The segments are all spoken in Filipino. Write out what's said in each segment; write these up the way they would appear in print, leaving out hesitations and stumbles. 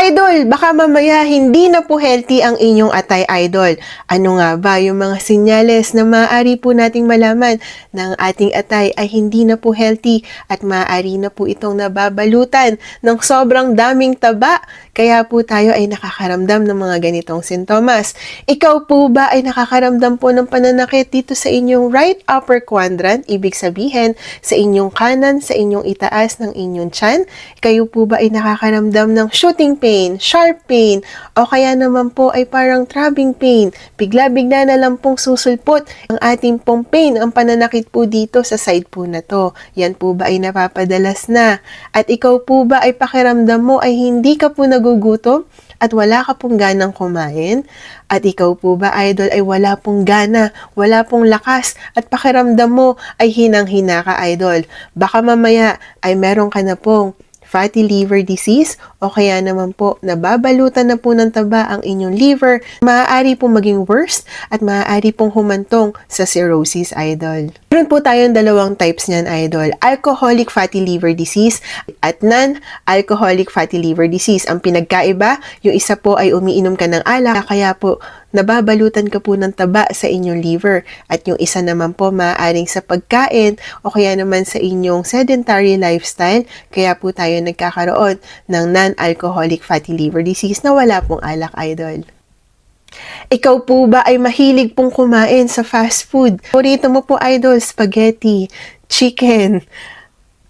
Idol, baka mamaya hindi na po healthy ang inyong atay, Idol. Ano nga ba yung mga senyales na maaari po nating malaman ng ating atay ay hindi na po healthy at maaari na po itong nababalutan ng sobrang daming taba? Kaya po tayo ay nakakaramdam ng mga ganitong sintomas. Ikaw po ba ay nakakaramdam po ng pananakit dito sa inyong right upper quadrant? Ibig sabihin, sa inyong kanan, sa inyong itaas ng inyong tiyan? Kayo po ba ay nakakaramdam ng shooting pain, sharp pain, o kaya naman po ay parang throbbing pain, bigla-bigla na lang pong susulpot ang ating pong pain, ang pananakit po dito sa side po na to. Yan po ba ay napapadalas na? At ikaw po ba ay pakiramdam mo ay hindi ka po nagugutom at wala ka pong ganang kumain? At ikaw po ba, Idol, ay wala pong gana, wala pong lakas, at pakiramdam mo ay hinang-hina ka, Idol? Baka mamaya ay meron ka na pong fatty liver disease o kaya naman po nababalutan na po ng taba ang inyong liver, maaari pong maging worse at maaari pong humantong sa cirrhosis, Idol. Meron po tayong dalawang types niyan, Idol. Alcoholic fatty liver disease at non-alcoholic fatty liver disease. Ang pinagkaiba, yung isa po ay umiinom ka ng alak, kaya po nababalutan ka po ng taba sa inyong liver. At yung isa naman po, maaaring sa pagkain o kaya naman sa inyong sedentary lifestyle, kaya po tayo nagkakaroon ng non-alcoholic fatty liver disease na wala pong alak, Idol. Ikaw po ba ay mahilig pong kumain sa fast food? Paborito mo po, Idol, spaghetti, chicken,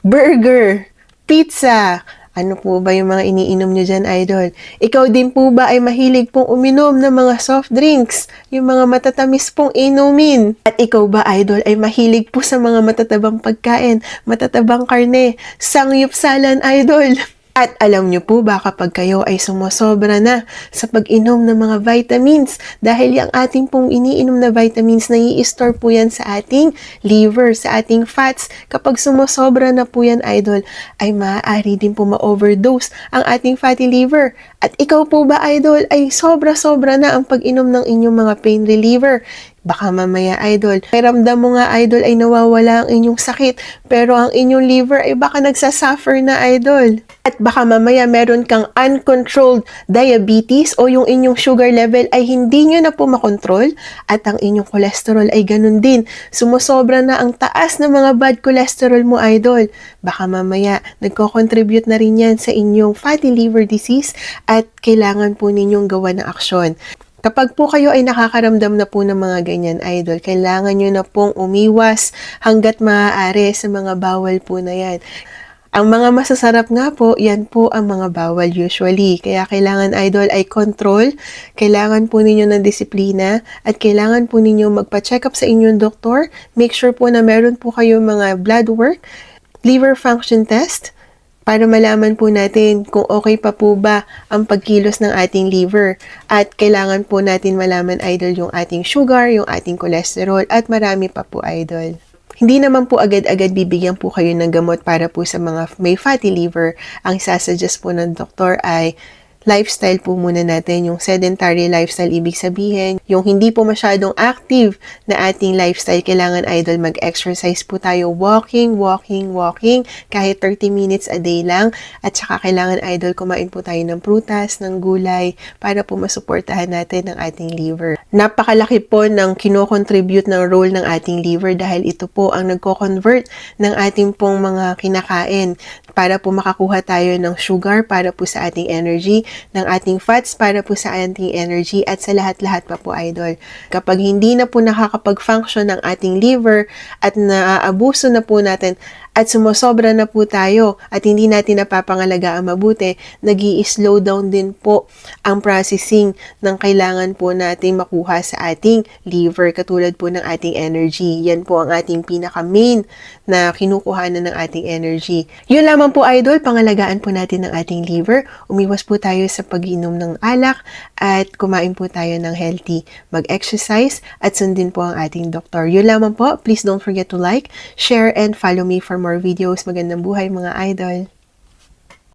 burger, pizza. Ano po ba yung mga iniinom nyo dyan, Idol? Ikaw din po ba ay mahilig pong uminom ng mga soft drinks? Yung mga matatamis pong inumin? At ikaw ba, Idol, ay mahilig po sa mga matatabang pagkain, matatabang karne, sangyupsalan, Idol? At alam nyo po ba kapag kayo ay sumusobra na sa pag-inom ng mga vitamins, dahil yung ating pong iniinom na vitamins na i-store po yan sa ating liver, sa ating fats. Kapag sumusobra na po yan, Idol, ay maaari din po ma-overdose ang ating fatty liver. At ikaw po ba, Idol, ay sobra-sobra na ang pag-inom ng inyong mga pain reliever? Baka mamaya, Idol, may ramdam mo nga, Idol, ay nawawala ang inyong sakit, pero ang inyong liver ay baka nagsasuffer na, Idol. At baka mamaya meron kang uncontrolled diabetes o yung inyong sugar level ay hindi nyo na po makontrol at ang inyong cholesterol ay ganun din. Sumusobra na ang taas ng mga bad cholesterol mo, Idol. Baka mamaya nagko-contribute na rin yan sa inyong fatty liver disease at kailangan po ninyong gawa ng aksyon. Kapag po kayo ay nakakaramdam na po ng mga ganyan, Idol, kailangan nyo na pong umiwas hanggat maaari sa mga bawal po na yan. Ang mga masasarap nga po, yan po ang mga bawal usually. Kaya kailangan, Idol, ay control. Kailangan po ninyo ng disiplina at kailangan po ninyo magpa-check up sa inyong doktor. Make sure po na meron po kayo mga blood work, liver function test, para malaman po natin kung okay pa po ba ang pagkilos ng ating liver. At kailangan po natin malaman, Idol, yung ating sugar, yung ating cholesterol, at marami pa po, Idol. Hindi naman po agad-agad bibigyan po kayo ng gamot para po sa mga may fatty liver. Ang sasuggest po ng doktor ay lifestyle po muna natin, yung sedentary lifestyle, ibig sabihin, yung hindi po masyadong active na ating lifestyle. Kailangan, Idol, mag-exercise po tayo, walking, kahit 30 minutes a day lang. At saka kailangan, Idol, kumain po tayo ng prutas, ng gulay, para po masuportahan natin ang ating liver. Napakalaki po ng kino-contribute ng role ng ating liver dahil ito po ang nagko-convert ng ating pong mga kinakain para po makakuha tayo ng sugar para po sa ating energy, ng ating fats para po sa ating energy, at sa lahat-lahat pa po, Idol. Kapag hindi na po nakakapag-function ng ating liver at naaabuso na po natin at sumusobra na po tayo at hindi natin napapangalagaan mabuti, nag-i-slow down din po ang processing ng kailangan po natin makuha sa ating liver, katulad po ng ating energy. Yan po ang ating pinaka-main na kinukuhanan ng ating energy. Yun lamang po, Idol, pangalagaan po natin ng ating liver. Umiwas po tayo sa pag-inom ng alak at kumain po tayo ng healthy. Mag-exercise at sundin po ang ating doktor. Yun lamang po. Please don't forget to like, share, and follow me for more videos. Magandang buhay, mga Idol!